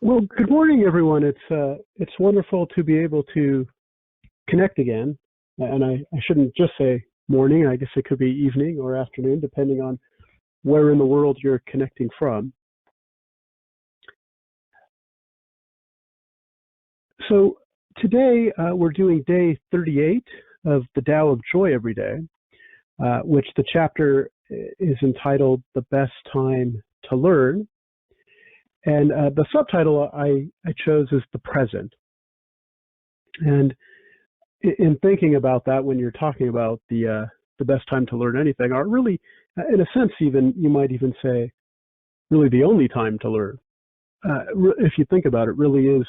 Well, good morning, everyone. It's wonderful to be able to connect again. And I shouldn't just say morning. I guess it could be evening or afternoon, depending on where in the world you're connecting from. So today we're doing day 38 of the Tao of Joy Every Day, which the chapter is entitled "The Best Time to Learn." And the subtitle I chose is "The Present." And in thinking about that, when you're talking about the best time to learn anything, or really, in a sense, even you might even say, really the only time to learn. If you think about it, really is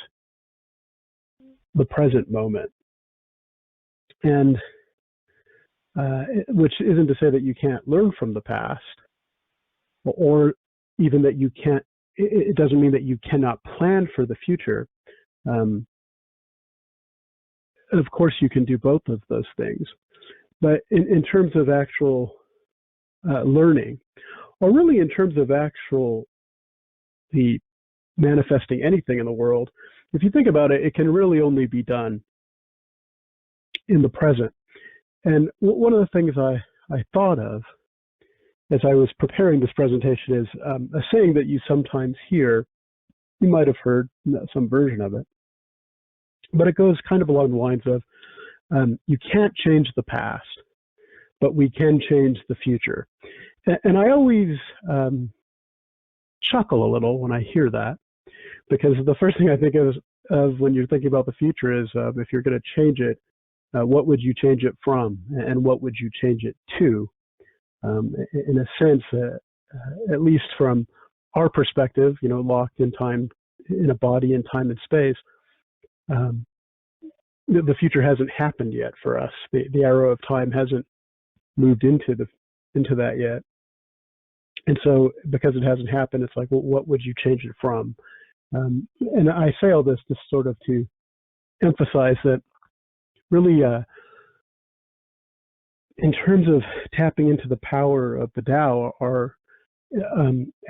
the present moment, and which isn't to say that you can't learn from the past, or even that you can't. It doesn't mean that you cannot plan for the future. Of course, you can do both of those things. But in terms of actual learning, or really in terms of actual the manifesting anything in the world, if you think about it, it can really only be done in the present. And one of the things I thought of as I was preparing this presentation is a saying that you sometimes hear. You might have heard some version of it, but it goes kind of along the lines of, you can't change the past, but we can change the future. And I always chuckle a little when I hear that, because the first thing I think of when you're thinking about the future is, if you're going to change it, what would you change it from, and what would you change it to? In a sense, at least from our perspective, locked in time, in a body in time and space, the future hasn't happened yet for us. The arrow of time hasn't moved into that yet. And so because it hasn't happened, it's like, well, what would you change it from? And I say all this just sort of to emphasize that really, in terms of tapping into the power of the Tao, or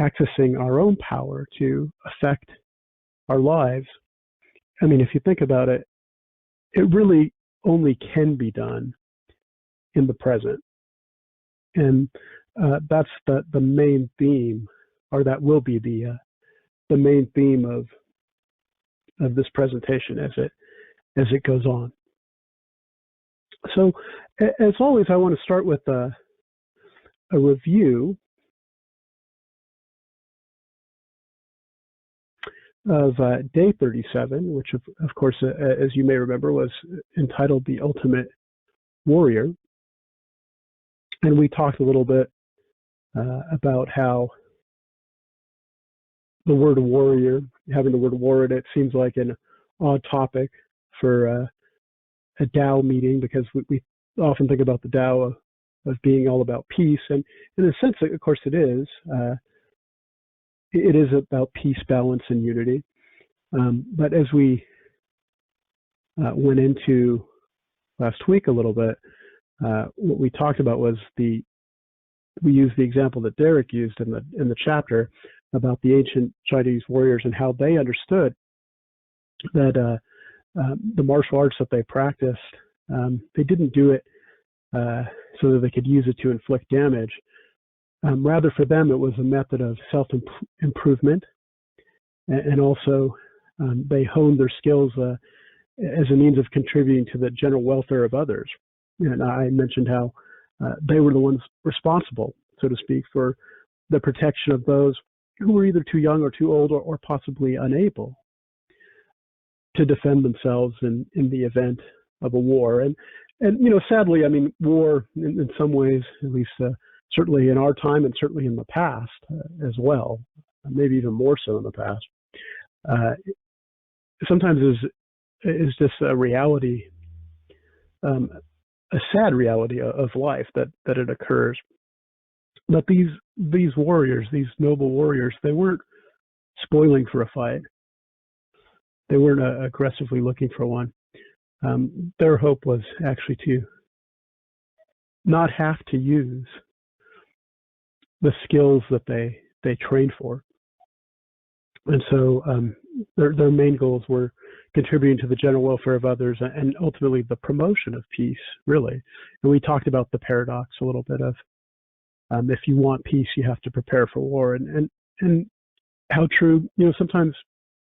accessing our own power to affect our lives, I mean, if you think about it, it really only can be done in the present. And that's the main theme, or that will be the main theme of this presentation as it goes on. So, as always, I want to start with a review of day 37, which of course, as you may remember, was entitled "The Ultimate Warrior." And we talked a little bit about how the word warrior, having the word war in it, seems like an odd topic for a Tao meeting, because we often think about the Tao of being all about peace. And in a sense, of course, it is. It is about peace, balance, and unity. But as we went into last week a little bit, what we talked about was we used the example that Derek used in the chapter about the ancient Chinese warriors and how they understood that the martial arts that they practiced, they didn't do it so that they could use it to inflict damage. Rather, for them, it was a method of self-improvement, and also they honed their skills as a means of contributing to the general welfare of others. And I mentioned how they were the ones responsible, so to speak, for the protection of those who were either too young or too old, or possibly unable to defend themselves in the event of a war. And sadly, I mean, war in some ways, at least certainly in our time, and certainly in the past as well, maybe even more so in the past, sometimes is just a reality, a sad reality of life that it occurs. But these warriors, these noble warriors, they weren't spoiling for a fight. They weren't aggressively looking for one. Their hope was actually to not have to use the skills that they trained for. And so their main goals were contributing to the general welfare of others and ultimately the promotion of peace, really. And we talked about the paradox a little bit of if you want peace, you have to prepare for war, and how true. Sometimes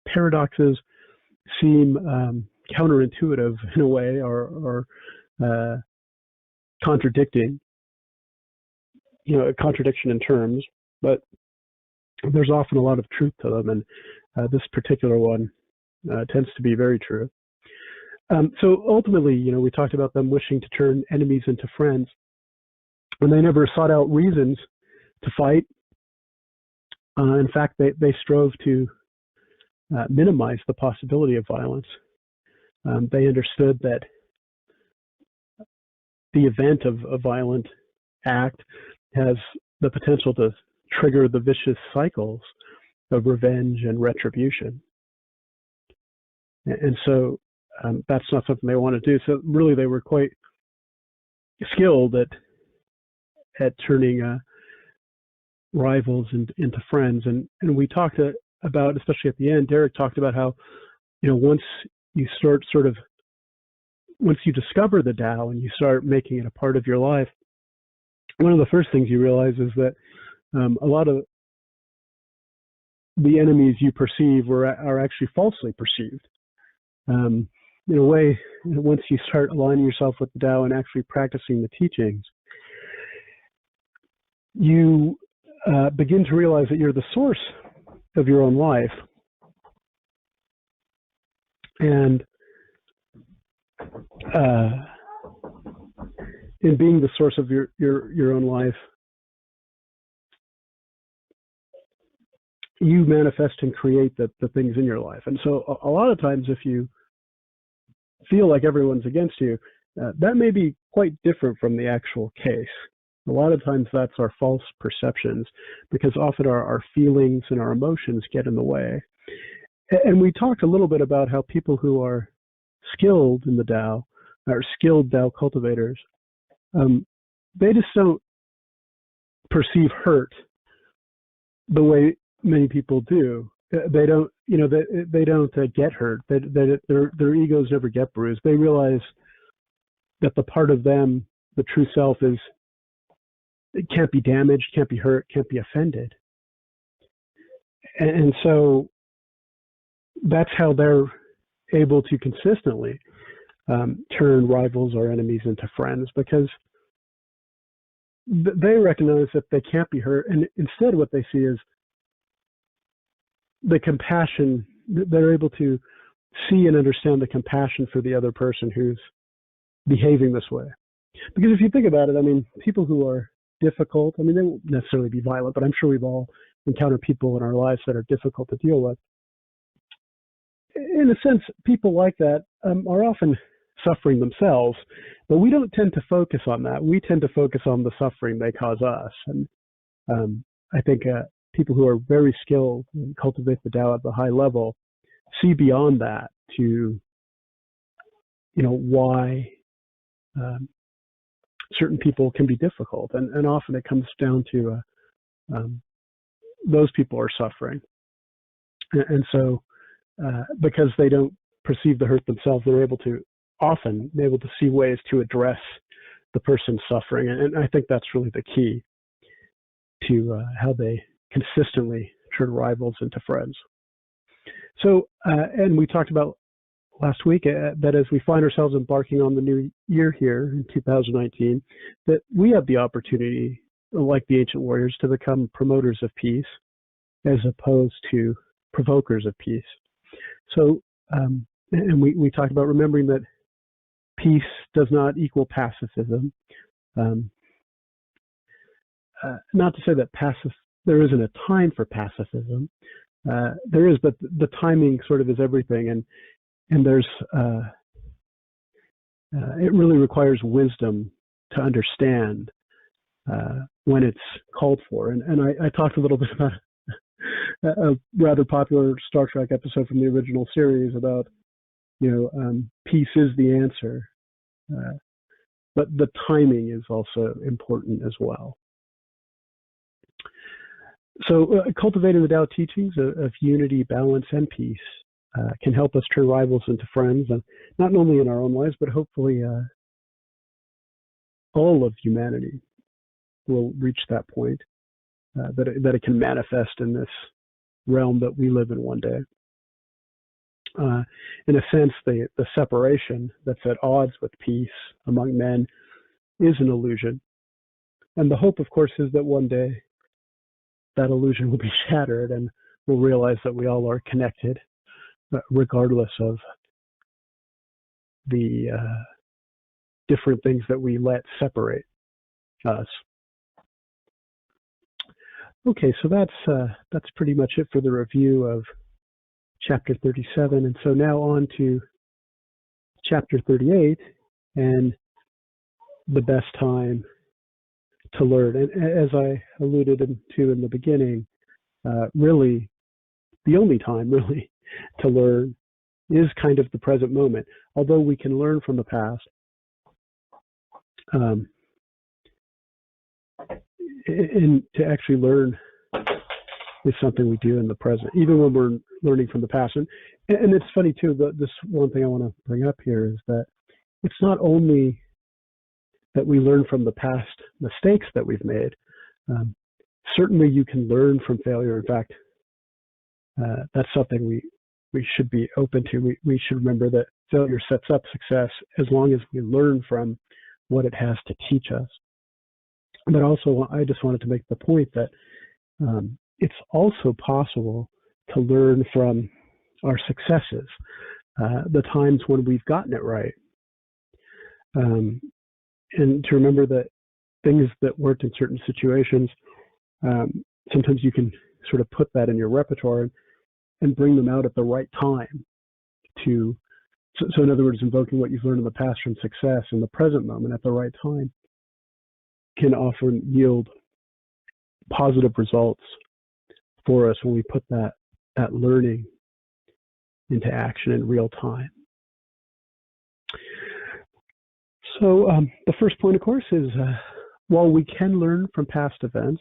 paradoxes seem counterintuitive in a way, or contradicting. A contradiction in terms, but there's often a lot of truth to them, and this particular one tends to be very true. So ultimately, we talked about them wishing to turn enemies into friends, and they never sought out reasons to fight. In fact, they strove to minimize the possibility of violence. They understood that the event of a violent act has the potential to trigger the vicious cycles of revenge and retribution. And so that's not something they want to do. So really, they were quite skilled at turning rivals into friends. And we talked about, especially at the end, Derek talked about how, once you once you discover the Tao and you start making it a part of your life, one of the first things you realize is that a lot of the enemies you perceive are actually falsely perceived. In a way, once you start aligning yourself with the Tao and actually practicing the teachings, you begin to realize that you're the source of your own life. And in being the source of your own life, you manifest and create the things in your life. And so a lot of times, if you feel like everyone's against you, that may be quite different from the actual case. A lot of times that's our false perceptions, because often our feelings and our emotions get in the way. And we talked a little bit about how people who are skilled in the Tao, or skilled Tao cultivators, they just don't perceive hurt the way many people do. They don't, they don't get hurt. Their egos never get bruised. They realize that the part of them, the true self, it can't be damaged, can't be hurt, can't be offended. And so that's how they're able to consistently turn rivals or enemies into friends, because they recognize that they can't be hurt, and instead what they see is the compassion. They're able to see and understand the compassion for the other person who's behaving this way. Because if you think about it, people who are difficult, they won't necessarily be violent, but I'm sure we've all encountered people in our lives that are difficult to deal with. In a sense, people like that are often suffering themselves, but we don't tend to focus on that. We tend to focus on the suffering they cause us. And I think people who are very skilled and cultivate the Tao at the high level see beyond that to, why certain people can be difficult. And often it comes down to those people are suffering. And so because they don't perceive the hurt themselves, they're able to see ways to address the person's suffering. And I think that's really the key to how they consistently turn rivals into friends. So, and we talked about last week that as we find ourselves embarking on the new year here in 2019, that we have the opportunity, like the ancient warriors, to become promoters of peace as opposed to provokers of peace. So, and we talked about remembering that peace does not equal pacifism. Not to say that there isn't a time for pacifism. There is, but the timing sort of is everything, and there's it really requires wisdom to understand when it's called for. And I talked a little bit about a rather popular Star Trek episode from the original series about, peace is the answer, but the timing is also important as well. So cultivating the Tao teachings of unity, balance, and peace can help us turn rivals into friends, and not only in our own lives, but hopefully all of humanity will reach that point, that it can manifest in this realm that we live in one day. In a sense, the separation that's at odds with peace among men is an illusion. And the hope, of course, is that one day that illusion will be shattered and we'll realize that we all are connected, regardless of the different things that we let separate us. Okay, so that's pretty much it for the review of chapter 37. And so now on to chapter 38 and the best time to learn. And as I alluded to in the beginning, really the only time really to learn is kind of the present moment. Although we can learn from the past, and to actually learn is something we do in the present, even when we're learning from the past. And it's funny too, this one thing I want to bring up here is that it's not only that we learn from the past mistakes that we've made. Certainly you can learn from failure. In fact, that's something we should be open to. We should remember that failure sets up success as long as we learn from what it has to teach us. But also, I just wanted to make the point that it's also possible to learn from our successes, the times when we've gotten it right. And to remember that things that worked in certain situations, sometimes you can sort of put that in your repertoire and bring them out at the right time. So in other words, invoking what you've learned in the past from success in the present moment at the right time can often yield positive results for us when we put that learning into action in real time. So the first point, of course, is while we can learn from past events,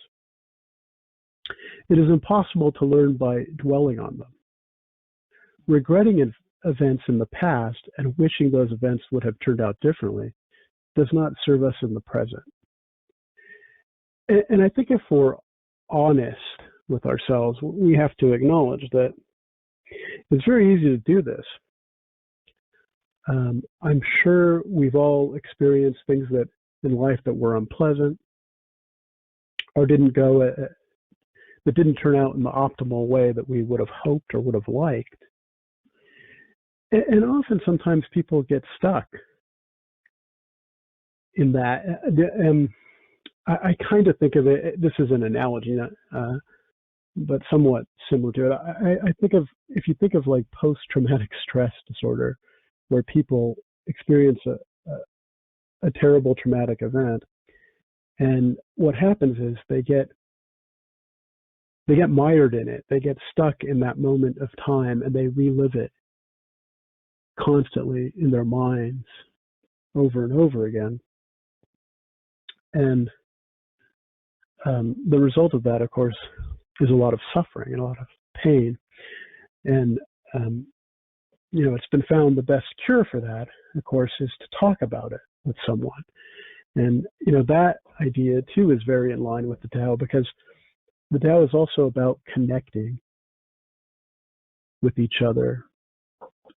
it is impossible to learn by dwelling on them. Regretting events in the past and wishing those events would have turned out differently does not serve us in the present. And I think if we're honest with ourselves, we have to acknowledge that it's very easy to do this. I'm sure we've all experienced things that in life that were unpleasant or that didn't turn out in the optimal way that we would have hoped or would have liked. And often, sometimes people get stuck in that. I kind of think of it, this is an analogy, but somewhat similar to it. I think of, if you think of like post-traumatic stress disorder, where people experience a terrible traumatic event, and what happens is they get mired in it. They get stuck in that moment of time, and they relive it constantly in their minds over and over again. And the result of that, of course, is a lot of suffering and a lot of pain. And it's been found the best cure for that, of course, is to talk about it with someone. And that idea too is very in line with the Tao, because the Tao is also about connecting with each other.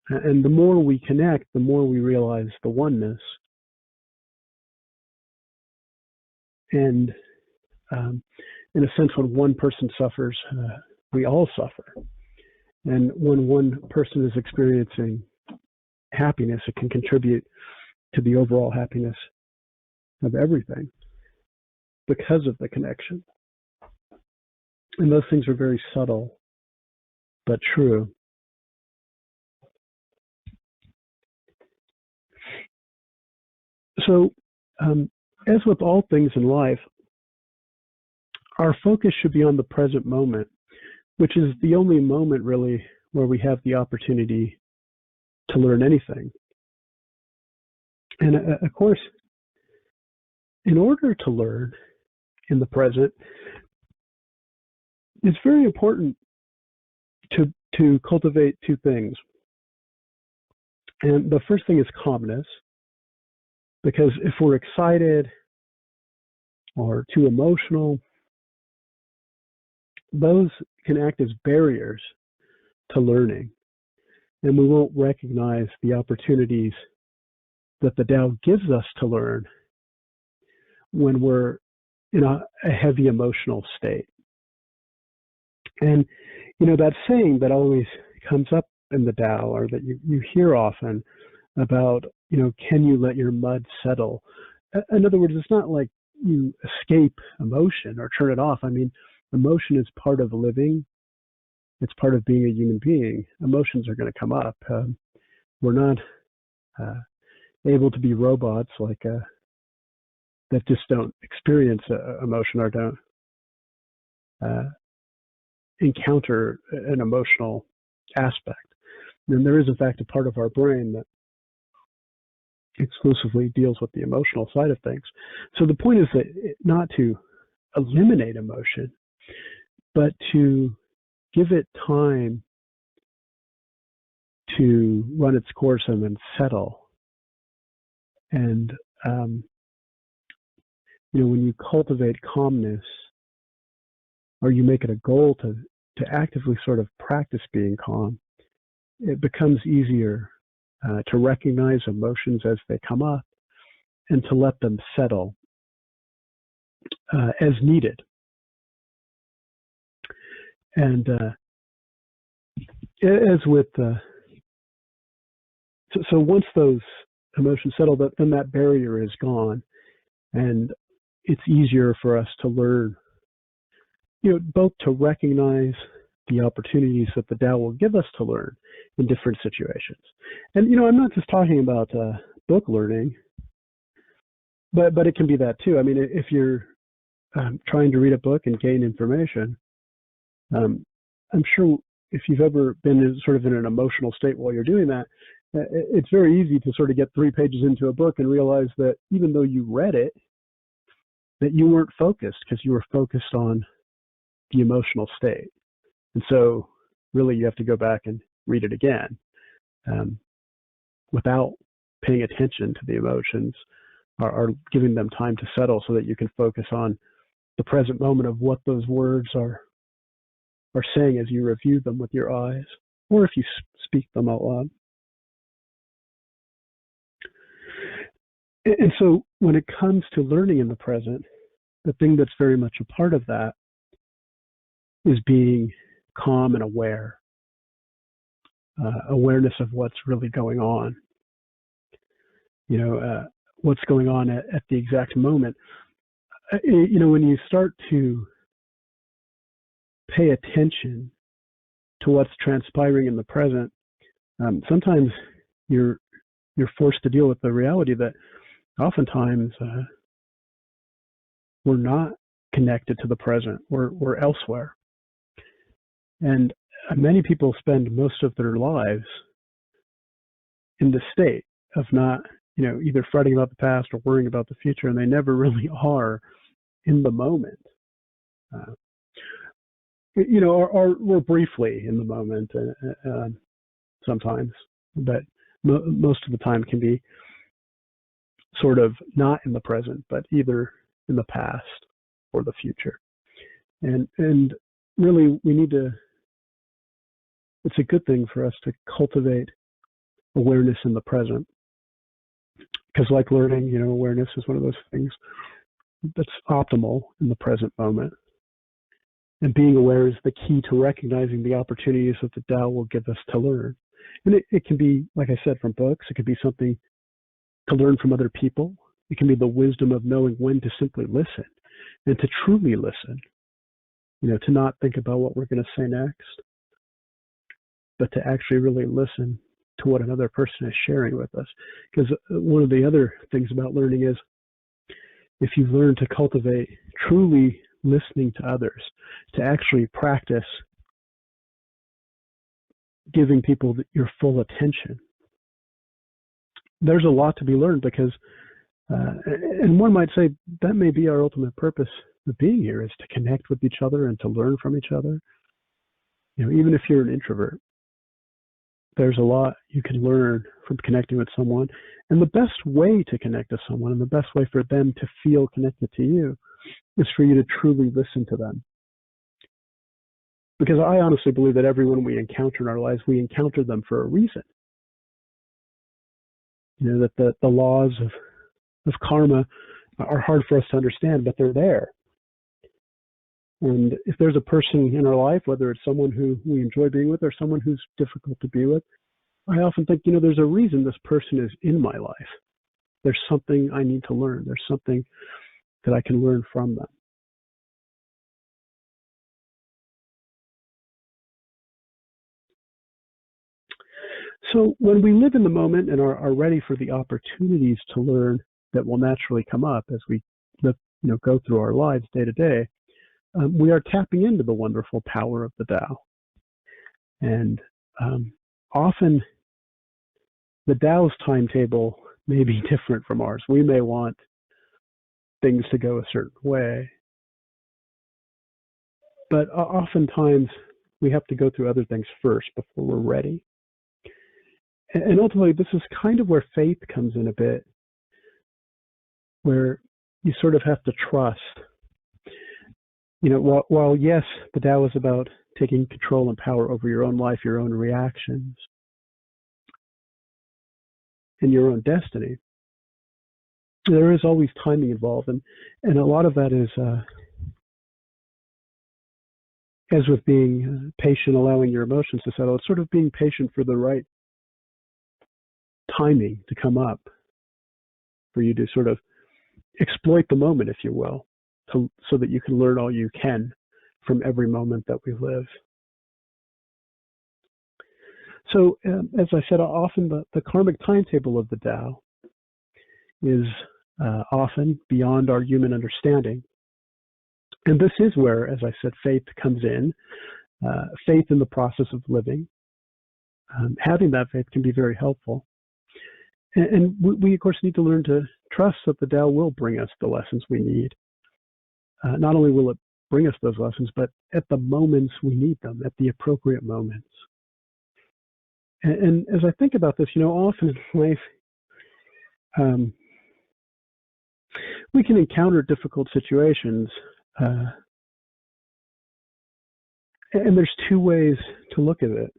And the more we connect, the more we realize the oneness. And in a sense, when one person suffers, we all suffer. And when one person is experiencing happiness, it can contribute to the overall happiness of everything because of the connection. And those things are very subtle, but true. So, as with all things in life, our focus should be on the present moment, which is the only moment really where we have the opportunity to learn anything. And of course, in order to learn in the present, it's very important to to cultivate two things. And the first thing is calmness, because if we're excited or too emotional, those can act as barriers to learning, and we won't recognize the opportunities that the Tao gives us to learn when we're in a heavy emotional state. And, that saying that always comes up in the Tao, or that you hear often about, can you let your mud settle? In other words, it's not like you escape emotion or turn it off. I mean, emotion is part of living. It's part of being a human being. Emotions are going to come up. We're not able to be robots that just don't experience emotion or don't encounter an emotional aspect. And there is, in fact, a part of our brain that exclusively deals with the emotional side of things. So the point is that not to eliminate emotion, but to give it time to run its course and then settle. And when you cultivate calmness, or you make it a goal to actively sort of practice being calm, it becomes easier to recognize emotions as they come up and to let them settle as needed. And as with so once those emotions settle, then that barrier is gone, and it's easier for us to learn, both to recognize the opportunities that the Tao will give us to learn in different situations. And, I'm not just talking about book learning, but it can be that too. I mean, if you're trying to read a book and gain information, I'm sure if you've ever been sort of in an emotional state while you're doing that, it's very easy to sort of get 3 pages into a book and realize that even though you read it, that you weren't focused because you were focused on the emotional state. And so really you have to go back and read it again without paying attention to the emotions, or giving them time to settle, so that you can focus on the present moment of what those words are saying as you review them with your eyes, or if you speak them out loud. And so when it comes to learning in the present, the thing that's very much a part of that is being calm and aware, awareness of what's really going on, what's going on at the exact moment. When you start to pay attention to what's transpiring in the present, sometimes you're forced to deal with the reality that oftentimes we're not connected to the present. We're elsewhere. And many people spend most of their lives in the state of not, either fretting about the past or worrying about the future, and they never really are in the moment. Or we're briefly in the moment sometimes, but most of the time can be sort of not in the present, but either in the past or the future. And really we need to, it's a good thing for us to cultivate awareness in the present, because like learning, awareness is one of those things that's optimal in the present moment. And being aware is the key to recognizing the opportunities that the Tao will give us to learn. And it can be, like I said, from books. It could be something to learn from other people. It can be the wisdom of knowing when to simply listen and to truly listen, to not think about what we're going to say next, but to actually really listen to what another person is sharing with us. Because one of the other things about learning is, if you learn to cultivate truly listening to others, to actually practice giving people your full attention, there's a lot to be learned, because and one might say that may be our ultimate purpose of being here, is to connect with each other and to learn from each other. Even if you're an introvert, there's a lot you can learn from connecting with someone. And the best way to connect to someone and the best way for them to feel connected to you is for you to truly listen to them. Because I honestly believe that everyone we encounter in our lives, we encounter them for a reason. That the laws of karma are hard for us to understand, but they're there. And if there's a person in our life, whether it's someone who we enjoy being with or someone who's difficult to be with, I often think, there's a reason this person is in my life. There's something I need to learn. There's something that I can learn from them. So when we live in the moment and are ready for the opportunities to learn that will naturally come up as we live, go through our lives day to day, we are tapping into the wonderful power of the Tao. And often the Tao's timetable may be different from ours. We may want things to go a certain way, but oftentimes we have to go through other things first before we're ready. And ultimately, this is kind of where faith comes in a bit, where you sort of have to trust. While yes, the Tao is about taking control and power over your own life, your own reactions, and your own destiny, there is always timing involved. And a lot of that is, as with being patient, allowing your emotions to settle, it's sort of being patient for the right timing to come up for you to sort of exploit the moment, if you will, so that you can learn all you can from every moment that we live. So, as I said, often the karmic timetable of the Tao is often beyond our human understanding. And this is where, as I said, faith comes in, faith in the process of living. Having that faith can be very helpful. And we, of course, need to learn to trust that the Tao will bring us the lessons we need. Not only will it bring us those lessons, but at the moments we need them, at the appropriate moments. And as I think about this, often in life, we can encounter difficult situations. And there's two ways to look at it.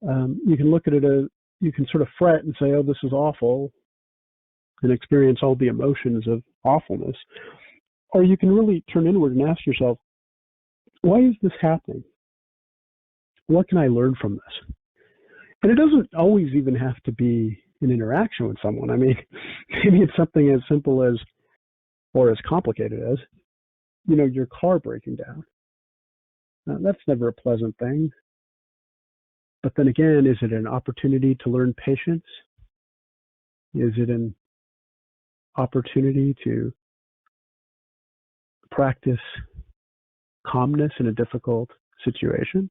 You can look at it as, you can sort of fret and say, oh, this is awful, and experience all the emotions of awfulness. Or you can really turn inward and ask yourself, why is this happening? What can I learn from this? And it doesn't always even have to be an interaction with someone. I mean, maybe it's something as simple as, or as complicated as, your car breaking down. Now, that's never a pleasant thing. But then again, is it an opportunity to learn patience? Is it an opportunity to practice calmness in a difficult situation?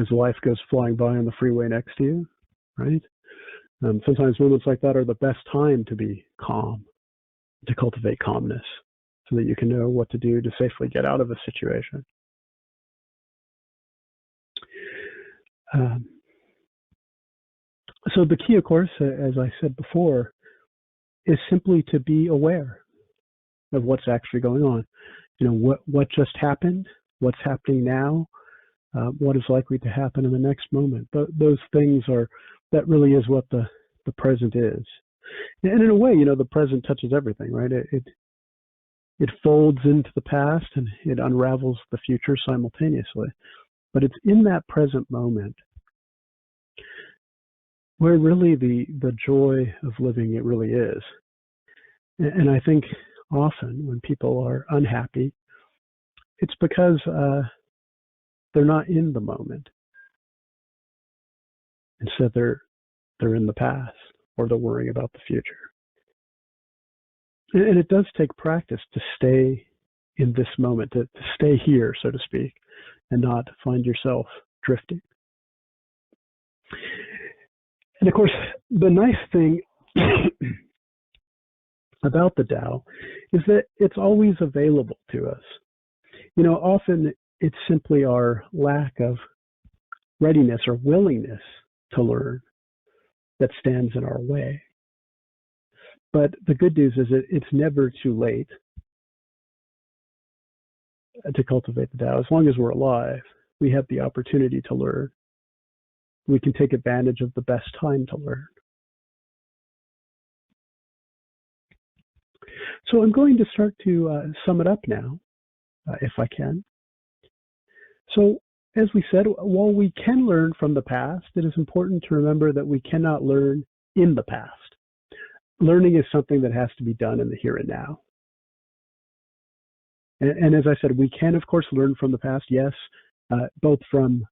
As life goes flying by on the freeway next to you, right? Sometimes moments like that are the best time to be calm, to cultivate calmness, so that you can know what to do to safely get out of a situation. So the key, of course, as I said before, is simply to be aware of what's actually going on. What just happened, what's happening now, what is likely to happen in the next moment. Those things that really is what the present is. And in a way, the present touches everything, right? It folds into the past and it unravels the future simultaneously. But it's in that present moment where really the joy of living it really is. And I think often when people are unhappy, it's because they're not in the moment. Instead, they're in the past, or they're worrying about the future. And it does take practice to stay in this moment, to stay here, so to speak, and not find yourself drifting. And of course, the nice thing about the Tao is that it's always available to us. Often it's simply our lack of readiness or willingness to learn that stands in our way. But the good news is that it's never too late to cultivate the Tao. As long as we're alive, we have the opportunity to learn. We can take advantage of the best time to learn. So I'm going to start to sum it up now, if I can. So, as we said, while we can learn from the past, it is important to remember that we cannot learn in the past. Learning is something that has to be done in the here and now. And as I said, we can, of course, learn from the past, yes, both from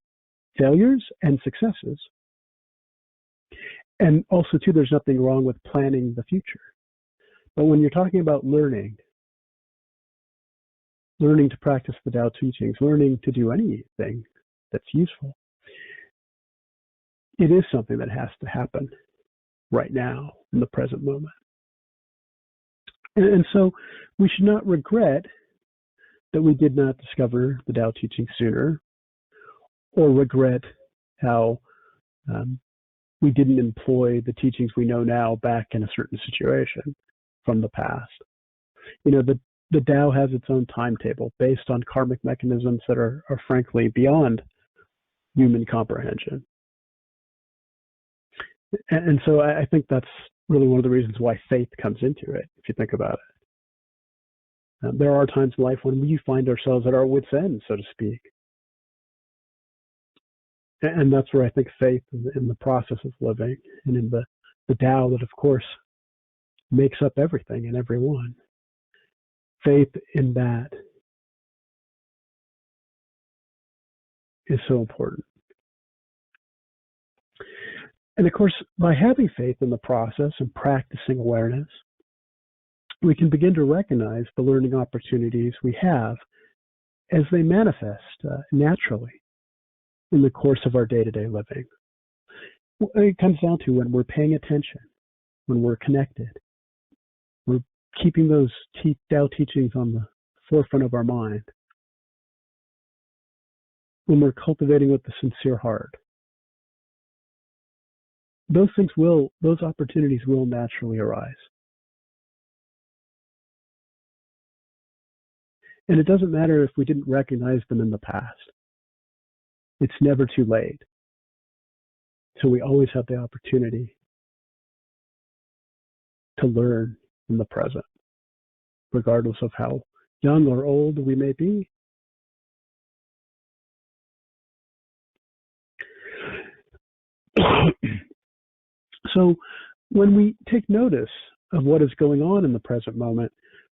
failures and successes. And also, too, there's nothing wrong with planning the future. But when you're talking about learning to practice the Tao teachings, learning to do anything that's useful, it is something that has to happen right now, in the present moment. And so we should not regret that we did not discover the Tao teaching sooner, or regret how we didn't employ the teachings we know now back in a certain situation from the past. You know, the Tao has its own timetable based on karmic mechanisms that are frankly beyond human comprehension. And so I think that's really one of the reasons why faith comes into it, if you think about it. There are times in life when we find ourselves at our wits' end, so to speak. And that's where I think faith in the process of living and in the Tao that, of course, makes up everything and everyone. Faith in that is so important. And of course, by having faith in the process and practicing awareness, we can begin to recognize the learning opportunities we have as they manifest naturally in the course of our day-to-day living. It comes down to when we're paying attention, when we're connected, we're keeping those Tao teachings on the forefront of our mind, when we're cultivating with the sincere heart. Those opportunities will naturally arise. And it doesn't matter if we didn't recognize them in the past. It's never too late. So we always have the opportunity to learn in the present, regardless of how young or old we may be. So when we take notice of what is going on in the present moment,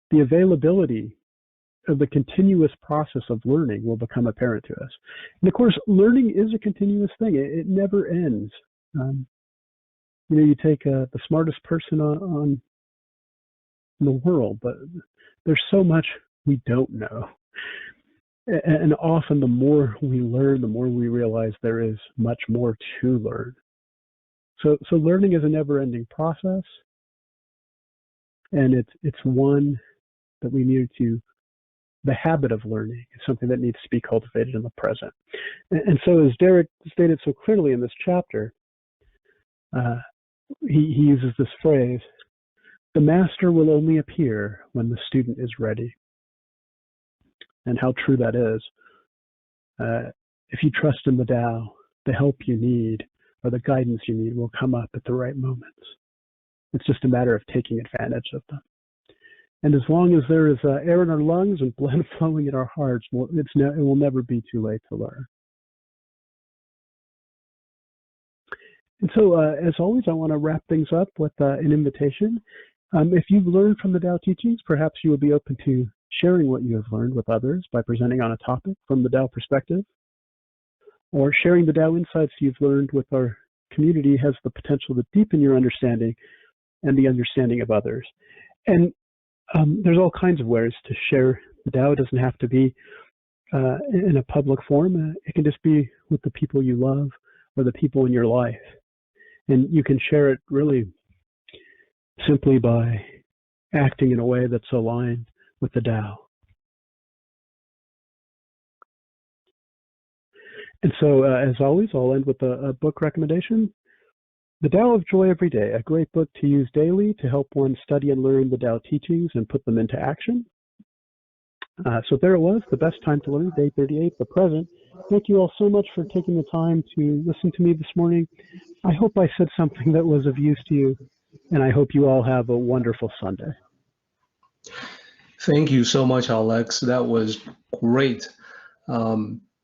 the availability of the continuous process of learning will become apparent to us. And of course, learning is a continuous thing. It never ends. You take the smartest person in the world, but there's so much we don't know. And often the more we learn, the more we realize there is much more to learn. So learning is a never-ending process, and it's one that we need to. The habit of learning is something that needs to be cultivated in the present. And so, as Derek stated so clearly in this chapter, he uses this phrase: "The master will only appear when the student is ready." And how true that is. If you trust in the Tao, the help you need or the guidance you need will come up at the right moments. It's just a matter of taking advantage of them. And as long as there is air in our lungs and blood flowing in our hearts, it will never be too late to learn. And so, as always, I want to wrap things up with an invitation. If you've learned from the Tao teachings, perhaps you will be open to sharing what you have learned with others by presenting on a topic from the Tao perspective, or sharing the Tao insights you've learned with our community has the potential to deepen your understanding and the understanding of others. And there's all kinds of ways to share the Tao. It doesn't have to be in a public forum. It can just be with the people you love or the people in your life. And you can share it really simply by acting in a way that's aligned with the Tao. And so, as always, I'll end with a book recommendation. The Tao of Joy Every Day, a great book to use daily to help one study and learn the Tao teachings and put them into action. So there it was, the best time to learn, day 38, the present. Thank you all so much for taking the time to listen to me this morning. I hope I said something that was of use to you, and I hope you all have a wonderful Sunday. Thank you so much, Alex. That was great.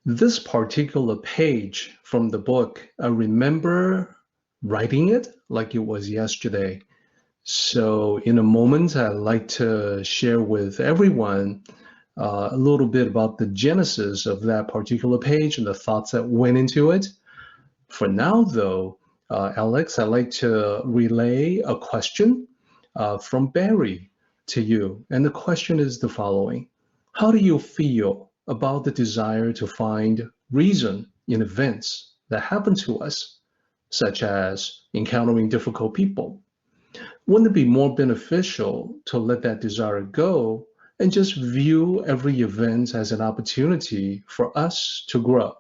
This particular page from the book, I remember writing it like it was yesterday. So in a moment, I'd like to share with everyone a little bit about the genesis of that particular page and the thoughts that went into it. For now, though, Alex, I'd like to relay a question from Barry to you. And the question is the following. How do you feel about the desire to find reason in events that happen to us, such as encountering difficult people? Wouldn't it be more beneficial to let that desire go and just view every event as an opportunity for us to grow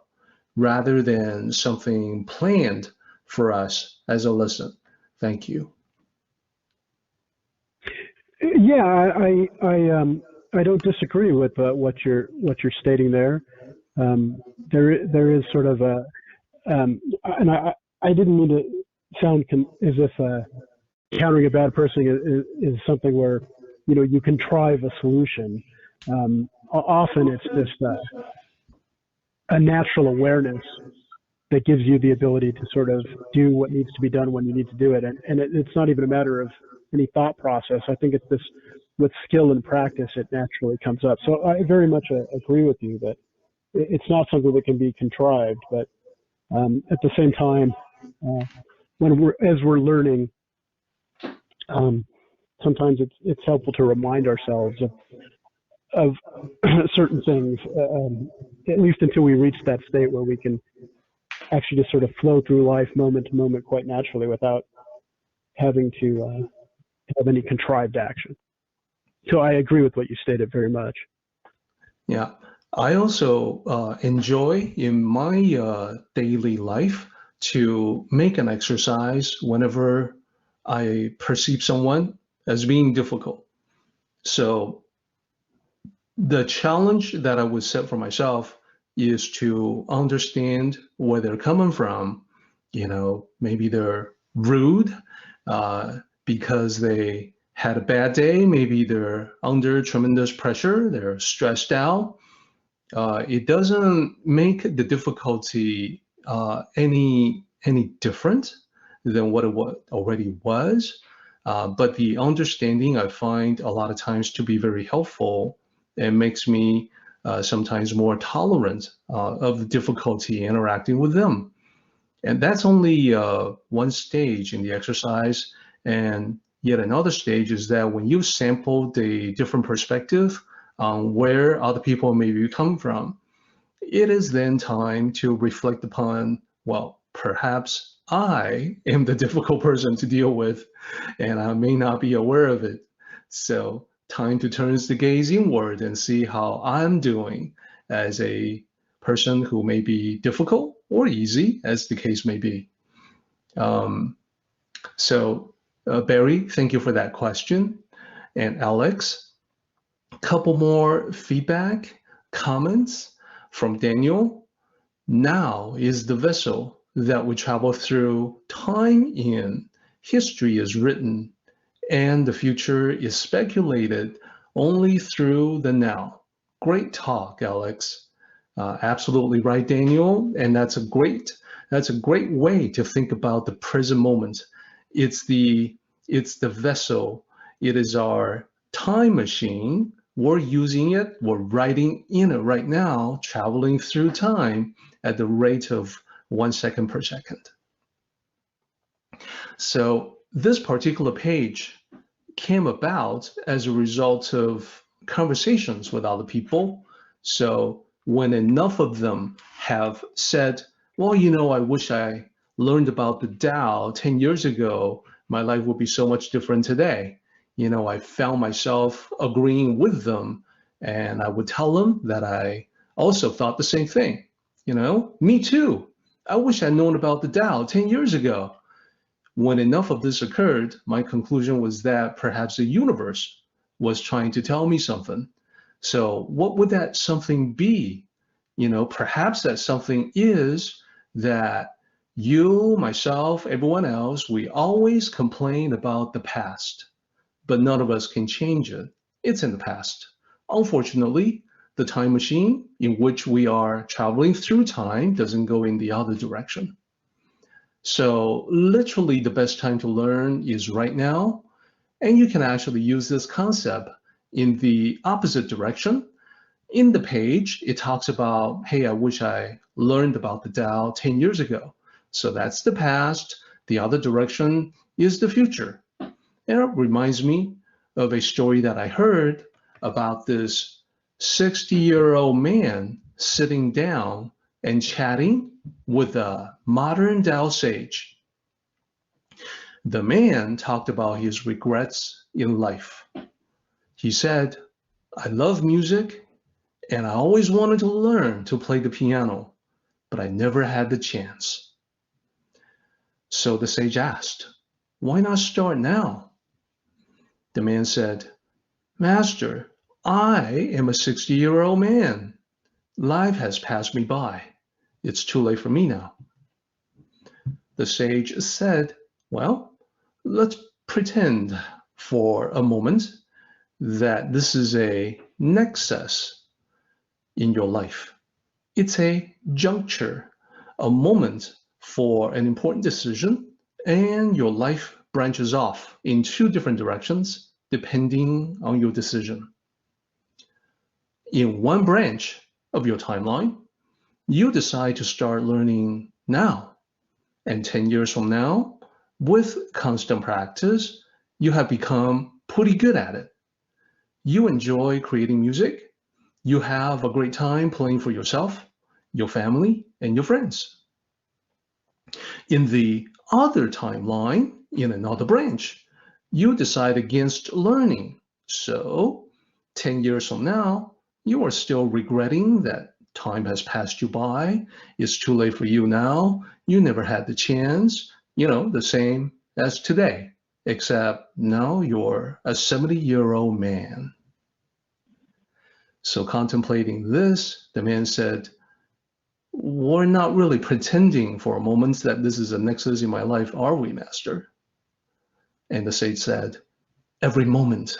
rather than something planned for us as a lesson? Thank you. Yeah, I don't disagree with what you're stating there. There is sort of a and I didn't mean to sound as if encountering a bad person is something where you contrive a solution. Often it's just a natural awareness that gives you the ability to sort of do what needs to be done when you need to do it, and it's not even a matter of any thought process. I think it's this, with skill and practice, it naturally comes up. So I very much agree with you that it's not something that can be contrived, but at the same time, as we're learning, sometimes it's helpful to remind ourselves of certain things, at least until we reach that state where we can actually just sort of flow through life moment to moment quite naturally without having to have any contrived action. So I agree with what you stated very much. Yeah, I also enjoy in my daily life to make an exercise whenever I perceive someone as being difficult. So the challenge that I would set for myself is to understand where they're coming from. Maybe they're rude because they had a bad day. Maybe they're under tremendous pressure. They're stressed out. It doesn't make the difficulty any different than what it already was. But the understanding I find a lot of times to be very helpful and makes me sometimes more tolerant of the difficulty interacting with them. And that's only one stage in the exercise. And yet another stage is that when you've sampled a different perspective on where other people maybe come from, it is then time to reflect upon, well, perhaps I am the difficult person to deal with, and I may not be aware of it. So time to turn the gaze inward and see how I'm doing as a person who may be difficult or easy, as the case may be. Barry, thank you for that question. And Alex, a couple more feedback, comments from Daniel. Now is the vessel that we travel through time in. History is written, and the future is speculated only through the now. Great talk, Alex. Absolutely right, Daniel. And that's a great way to think about the present moment. It's the vessel. It is our time machine. We're using it. We're riding in it right now, traveling through time at the rate of 1 second per second. So this particular page came about as a result of conversations with other people. So when enough of them have said, well, I wish I learned about the Tao 10 years ago, my life would be so much different today. I found myself agreeing with them, and I would tell them that I also thought the same thing. Me too. I wish I'd known about the Tao 10 years ago. When enough of this occurred, my conclusion was that perhaps the universe was trying to tell me something. So, what would that something be? Perhaps that something is that you, myself, everyone else, we always complain about the past, but none of us can change it. It's in the past. Unfortunately, the time machine in which we are traveling through time doesn't go in the other direction. So literally the best time to learn is right now. And you can actually use this concept in the opposite direction. In the page, it talks about, hey, I wish I learned about the Tao 10 years ago. So that's the past. The other direction is the future. And it reminds me of a story that I heard about this 60-year-old man sitting down and chatting with a modern Tao sage. The man talked about his regrets in life. He said, I love music and I always wanted to learn to play the piano, but I never had the chance. So the sage asked, why not start now? The man said, Master, I am a 60-year-old man. Life has passed me by. It's too late for me now. The sage said, well, let's pretend for a moment that this is a nexus in your life. It's a juncture, a moment for an important decision, and your life branches off in two different directions depending on your decision. In one branch of your timeline, you decide to start learning now. And 10 years from now, with constant practice, you have become pretty good at it. You enjoy creating music. You have a great time playing for yourself, your family, and your friends. In the other timeline, in another branch, you decide against learning. So 10 years from now, you are still regretting that time has passed you by. It's too late for you now. You never had the chance, the same as today, except now you're a 70-year-old man. So contemplating this, the man said, we're not really pretending for a moment that this is a nexus in my life, are we, Master? And the sage said, every moment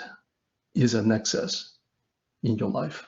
is a nexus in your life.